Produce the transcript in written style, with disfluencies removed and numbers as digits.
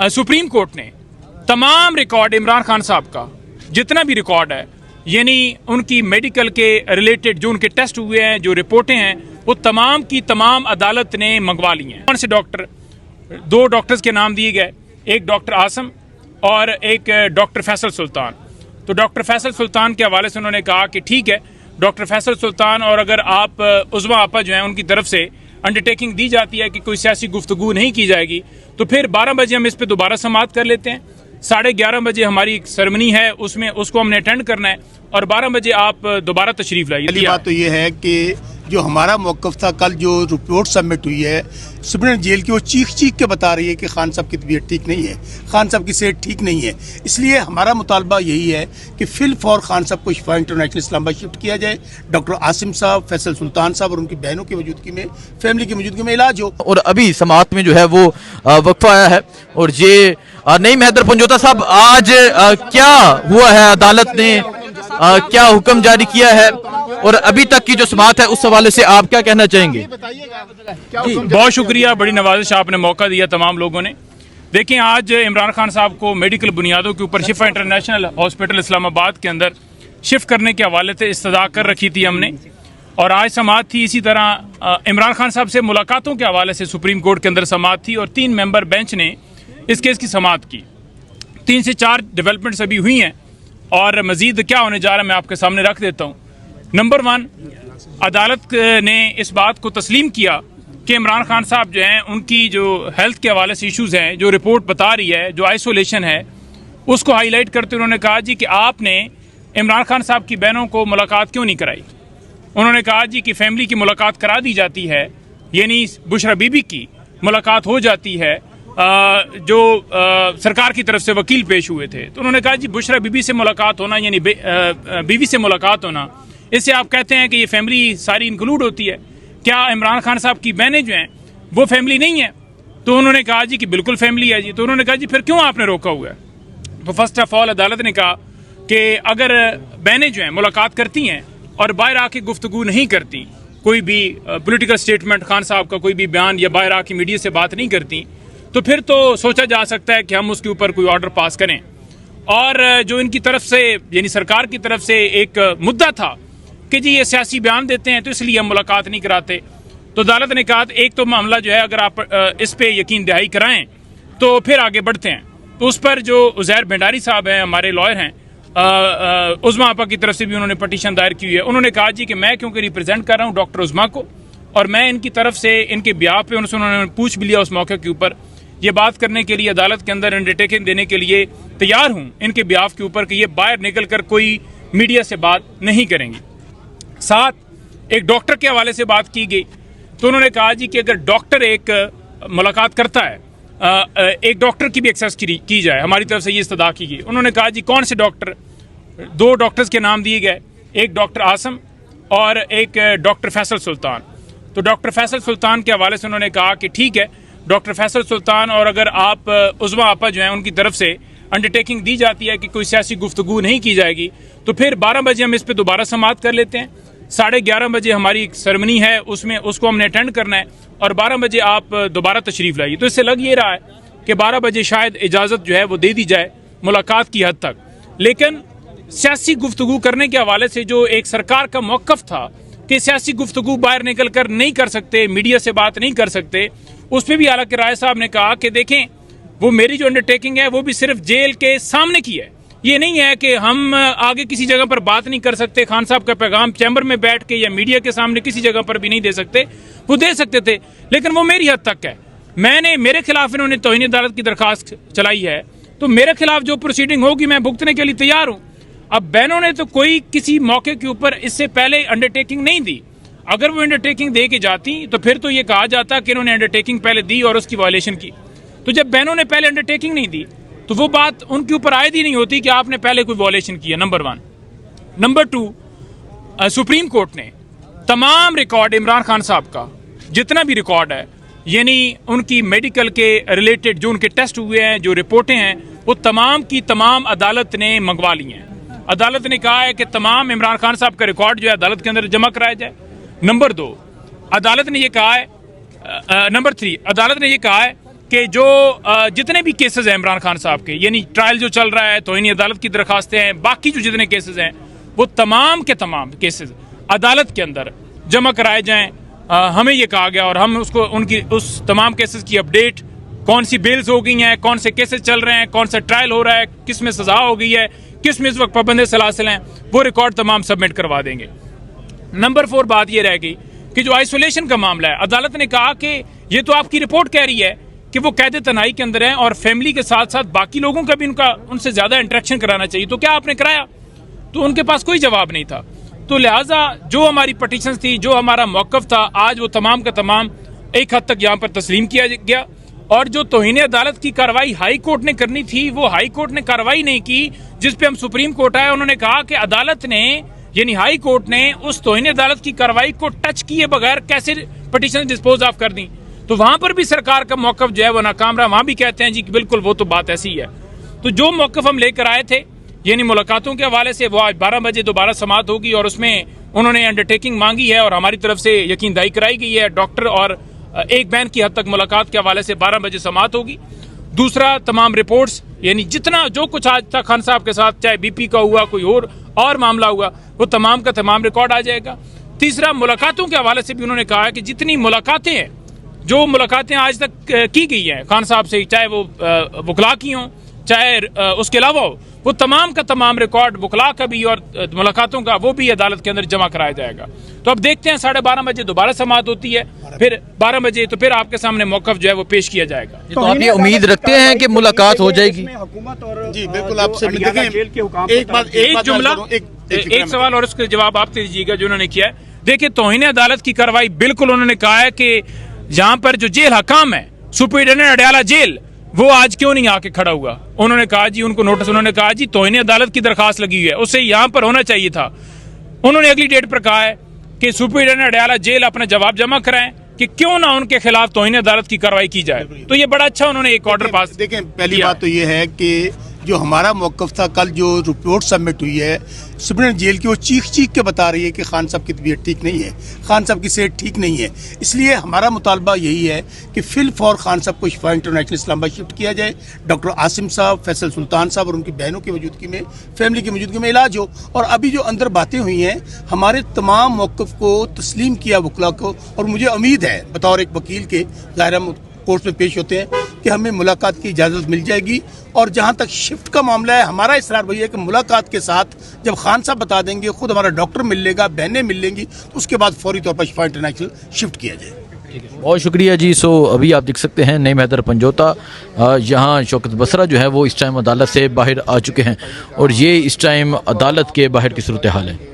Supreme court ने तमाम record Imran Khan साहब का जितना भी रिकॉर्ड है, यानी उनकी मेडिकल के रिलेटेड जो उनके टेस्ट हुए हैं, जो रिपोर्टें हैं, वो तमाम की तमाम अदालत ने मंगवा ली हैं। कौन से डॉक्टर, 2 डॉक्टर्स के नाम दिए गए, एक डॉक्टर आसम और एक डॉक्टर फैसल सुल्तान। तो डॉक्टर फैसल सुल्तान के हवाले से उन्होंने कहा कि ठीक है डॉक्टर फैसल सुल्तान, और अगर आप उज़्मा आपा जो है उनकी तरफ से अंडरटेकिंग दी जाती है कि कोई सियासी गुफ्तगू नहीं की जाएगी, तो फिर 12 बजे हम इस पर दोबारा समाअत कर लेते हैं। 11:30 बजे हमारी एक सेरेमनी है, उसमें उसको हमने अटेंड करना है, और 12 बजे आप दोबारा तशरीफ लाइए। पहली बात तो ये है कि जो हमारा मौक़िफ़ था, कल जो रिपोर्ट सबमिट हुई है सुप्रीम जेल की, वो चीख के बता रही है कि खान साहब की तबीयत ठीक नहीं है, खान साहब की सेहत ठीक नहीं है। इसलिए हमारा मुतालबा यही है कि फिल फॉर खान साहब को शिफा इंटरनेशनल इस्लामाबाद शिफ्ट किया जाए, डॉक्टर आसिम साहब, फैसल सुल्तान साहब और उनकी बहनों की मौजूदगी में, फैमिली की मौजूदगी में इलाज हो। और अभी समाअत में जो है वो वक्फा आया है, और ये नईम हैदर पंजोता साहब, आज क्या हुआ है, अदालत ने क्या हुक्म जारी किया है, और अभी तक की जो समाअत है उस हवाले से आप क्या कहना चाहेंगे? बहुत शुक्रिया, बड़ी नवाजिश, आपने मौका दिया तमाम लोगों ने। देखें, आज इमरान खान साहब को मेडिकल बुनियादों के ऊपर शिफा इंटरनेशनल हॉस्पिटल इस्लामाबाद के अंदर शिफ्ट करने के हवाले से इस्तदा कर रखी थी हमने, और आज समाअत थी। इसी तरह इमरान खान साहब से मुलाकातों के हवाले से सुप्रीम कोर्ट के अंदर समाअत थी, और 3 मेंबर बेंच ने इस केस की समाअत की। 3 से 4 डेवलपमेंट्स अभी हुई हैं, और मजीद क्या होने जा रहा है मैं आपके सामने रख देता हूँ। नंबर 1, अदालत ने इस बात को तस्लीम किया कि इमरान खान साहब जो हैं, उनकी जो हेल्थ के हवाले से इश्यूज़ हैं, जो रिपोर्ट बता रही है, जो आइसोलेशन है, उसको हाईलाइट करते उन्होंने कहा जी कि आपने इमरान खान साहब की बहनों को मुलाकात क्यों नहीं कराई। उन्होंने कहा जी कि फैमिली की मुलाकात करा दी जाती है, यानी बुशरा बीबी की मुलाकात हो जाती है, जो सरकार की तरफ से वकील पेश हुए थे। तो उन्होंने कहा जी बुशरा बीबी से मुलाकात होना, यानी बीवी से मुलाकात होना, इससे आप कहते हैं कि ये फैमिली सारी इंक्लूड होती है, क्या इमरान खान साहब की बहनें जो हैं वो फैमिली नहीं है? तो उन्होंने कहा जी कि बिल्कुल फैमिली है जी। तो उन्होंने कहा जी फिर क्यों आपने रोका हुआ है? तो फर्स्ट ऑफ ऑल अदालत ने कहा कि अगर बहनें जो हैं मुलाकात करती हैं और बाहर आके गुफ्तगू नहीं करती, कोई भी पॉलिटिकल स्टेटमेंट, खान साहब का कोई भी बयान, या बाहर आके मीडिया से बात नहीं करती, तो फिर तो सोचा जा सकता है कि हम उसके ऊपर कोई ऑर्डर पास करें। और जो इनकी तरफ से, यानी सरकार की तरफ से एक मुद्दा था कि जी ये सियासी बयान देते हैं तो इसलिए हम मुलाकात नहीं कराते, तो अदालत ने कहा एक तो मामला जो है अगर आप इस पे यकीन दहाई कराएं तो फिर आगे बढ़ते हैं। तो उस पर जो उज़ैर भंडारी साहब हैं, हमारे लॉयर हैं, उज़्मा आपा की तरफ से भी उन्होंने पटिशन दायर की हुई है। उन्होंने कहा जी कि मैं क्योंकि रिप्रेजेंट कर रहा हूँ डॉक्टर उज़्मा को, और मैं इनकी तरफ से इनके ब्याह पे उन्होंने पूछ भी लिया उस मौके के ऊपर, ये बात करने के लिए अदालत के अंदर अंडरटेकिंग देने के लिए तैयार हूँ इनके ब्याह के ऊपर कि ये बाहर निकल कर कोई मीडिया से बात नहीं करेंगी। साथ एक डॉक्टर के हवाले से बात की गई, तो उन्होंने कहा जी कि अगर डॉक्टर एक मुलाकात करता है, एक डॉक्टर की भी एक्सेस की जाए, हमारी तरफ से ये इस्तदा की गई। उन्होंने कहा जी कौन से डॉक्टर, 2 डॉक्टर्स के नाम दिए गए, एक डॉक्टर आसम और एक डॉक्टर फैसल सुल्तान। तो डॉक्टर फैसल सुल्तान के हवाले से उन्होंने कहा कि ठीक है डॉक्टर फैसल सुल्तान, और अगर आप उज़्मा आपा जो है उनकी तरफ से अंडरटेकिंग दी जाती है कि कोई सियासी गुफ्तगू नहीं की जाएगी, तो फिर 12 बजे हम इस पर दोबारा समाअत कर लेते हैं। 11:30 बजे हमारी एक सेरेमनी है, उसमें उसको हमने अटेंड करना है, और 12 बजे आप दोबारा तशरीफ लाइए। तो इससे लग ये रहा है कि 12 बजे शायद इजाज़त जो है वो दे दी जाए मुलाकात की हद तक। लेकिन सियासी गुफ्तगू करने के हवाले से जो एक सरकार का मौक़िफ़ था कि सियासी गुफ्तगू बाहर निकल कर नहीं कर सकते, मीडिया से बात नहीं कर सकते, उस पर भी आला किराए साहब ने कहा कि देखें वो मेरी जो अंडरटेकिंग है वो भी सिर्फ जेल के सामने की है, ये नहीं है कि हम आगे किसी जगह पर बात नहीं कर सकते। खान साहब का पैगाम चैम्बर में बैठ के या मीडिया के सामने किसी जगह पर भी नहीं दे सकते, वो दे सकते थे, लेकिन वो मेरी हद तक है। मैंने, मेरे खिलाफ इन्होंने तौहीन अदालत की दरखास्त चलाई है, तो मेरे खिलाफ जो प्रोसीडिंग होगी मैं भुगतने के लिए तैयार हूँ। अब बहनों ने तो कोई किसी मौके के ऊपर इससे पहले अंडरटेकिंग नहीं दी। अगर वो अंडरटेकिंग दे के जाती तो फिर तो ये कहा जाता कि इन्होंने अंडरटेकिंग पहले दी और उसकी वायलेशन की। तो जब बहनों ने पहले अंडरटेकिंग नहीं दी तो वो बात उनके ऊपर आयद ही नहीं होती कि आपने पहले कोई वायलेशन किया, नंबर 1। नंबर 2, सुप्रीम कोर्ट ने तमाम रिकॉर्ड इमरान खान साहब का जितना भी रिकॉर्ड है, यानी उनकी मेडिकल के रिलेटेड जो उनके टेस्ट हुए हैं, जो रिपोर्टें हैं, वो तमाम की तमाम अदालत ने मंगवा ली हैं। अदालत ने कहा है कि तमाम इमरान खान साहब का रिकॉर्ड जो है अदालत के अंदर जमा कराया जाए। नंबर 2, अदालत ने ये कहा है, नंबर 3, अदालत ने ये कहा है कि जो जितने भी केसेस हैं इमरान खान साहब के, यानी ट्रायल जो चल रहा है, तौहीन अदालत की दरखास्तें हैं, बाकी जो जितने केसेस हैं, वो तमाम के तमाम केसेस अदालत के अंदर जमा कराए जाएं। हमें ये कहा गया और हम उसको उनकी उस तमाम केसेस की अपडेट, कौन सी बेल्स हो गई हैं, कौन से केसेस चल रहे हैं, कौन सा ट्रायल हो रहा है, किस में सजा हो गई है, किस में इस वक्त पाबंद सलासिल हैं, वो रिकॉर्ड तमाम सबमिट करवा देंगे। नंबर 4 बात ये रह गई कि जो आइसोलेशन का मामला है, अदालत ने कहा कि ये तो आपकी रिपोर्ट कह रही है कि वो कैद तनाई के अंदर हैं और फैमिली के साथ साथ बाकी लोगों का भी उनसे ज्यादा इंटरेक्शन कराना चाहिए, तो क्या आपने कराया? तो उनके पास कोई जवाब नहीं था। तो लिहाजा जो हमारी पटिशन थी, जो हमारा मौकफ था, आज वो तमाम का तमाम एक हद तक यहाँ पर तस्लीम किया गया। और जो तौहीन अदालत की कार्रवाई हाई कोर्ट ने करनी थी, वो हाई कोर्ट ने कार्रवाई नहीं की, जिस पे हम सुप्रीम कोर्ट आए। उन्होंने कहा कि अदालत ने, यानी हाई कोर्ट ने, उस तौहीन अदालत की कार्रवाई को टच किए बगैर कैसे पटिशन डिस्पोज ऑफ कर दी। तो वहां पर भी सरकार का मौकफ जो है वो नाकाम रहा। वहां भी कहते हैं जी कि बिल्कुल वो तो बात ऐसी ही है। तो जो मौकफ हम लेकर आए थे, यानी मुलाकातों के हवाले से, वो आज 12 बजे दोबारा समाअत होगी और उसमें उन्होंने अंडरटेकिंग मांगी है और हमारी तरफ से यकीन दही कराई गई है। डॉक्टर और एक बहन की हद तक मुलाकात के हवाले से 12 बजे समाअत होगी। दूसरा, तमाम रिपोर्ट्स, यानी जितना जो कुछ आज तक खान साहब के साथ, चाहे बीपी का हुआ, कोई और मामला हुआ, वो तमाम का तमाम रिकॉर्ड आ जाएगा। तीसरा, मुलाकातों के हवाले से भी उन्होंने कहा है कि जितनी मुलाकातें हैं, जो मुलाकातें आज तक की गई हैं खान साहब से, चाहे वो वकला की हों, चाहे उसके अलावा हो, वो तमाम का तमाम रिकॉर्ड वकला का भी और मुलाकातों का, वो भी अदालत के अंदर जमा कराया जाएगा। तो अब देखते हैं, 12:30 बजे दोबारा समाअत होती है, फिर 12 बजे तो फिर आपके सामने मौकफ जो है वो पेश किया जाएगा। तो आप ये उम्मीद रखते हैं कि मुलाकात हो जाएगी? जी बिल्कुल, आपसे एक सवाल और उसका जवाब आप दीजिएगा जो उन्होंने किया है। देखिए, तौहीन अदालत की कार्रवाई, बिल्कुल उन्होंने कहा है कि जहां पर जो जेल हकाम है, सुपरिटेंडेंट अडयाला जेल, वो आज क्यों नहीं आके खड़ा हुआ? उन्होंने कहा जी, उनको नोटिस, उन्होंने कहा जी तौहीन अदालत की दरखास्त लगी हुई है, उससे यहाँ पर होना चाहिए था। उन्होंने अगली डेट पर कहा है कि सुपरिटेंडेंट अडयाला जेल अपना जवाब जमा कराएं कि क्यों ना उनके खिलाफ तौहीन अदालत की कार्रवाई की जाए। तो ये बड़ा अच्छा उन्होंने एक ऑर्डर पास। देखें, पहली बात तो ये है कि जो हमारा मौकफ था, कल जो रिपोर्ट सबमिट हुई है सुप्रीम जेल की, वो चीख के बता रही है कि खान साहब की तबीयत ठीक नहीं है, खान साहब की सेहत ठीक नहीं है। इसलिए हमारा मुतालबा यही है कि फिल फॉर खान साहब को शिफा इंटरनेशनल इस्लामाबाद शिफ्ट किया जाए, डॉक्टर आसिम साहब, फैसल सुल्तान साहब और उनकी बहनों की मौजूदगी में, फैमिली की मौजूदगी में इलाज हो। और अभी जो अंदर बातें हुई हैं, हमारे तमाम मौकफ को तस्लीम किया वकला को, और मुझे उम्मीद है बतौर एक वकील के, ज़ाहिर हम कोर्ट में पेश होते हैं, कि हमें मुलाकात की इजाज़त मिल जाएगी। और जहाँ तक शिफ्ट का मामला है, हमारा इसरार वही है कि मुलाकात के साथ जब खान साहब बता देंगे, खुद हमारा डॉक्टर मिल लेगा, बहनें मिल लेंगी, तो उसके बाद फौरी तौर पर शिफा इंटरनेशनल शिफ्ट किया जाए। बहुत शुक्रिया जी। सो अभी आप देख सकते हैं नईम हैदर पंजोता, यहाँ शौकत बसरा जो है वो इस टाइम अदालत से बाहर आ चुके हैं और ये इस टाइम अदालत के बाहर की सूरत हाल है।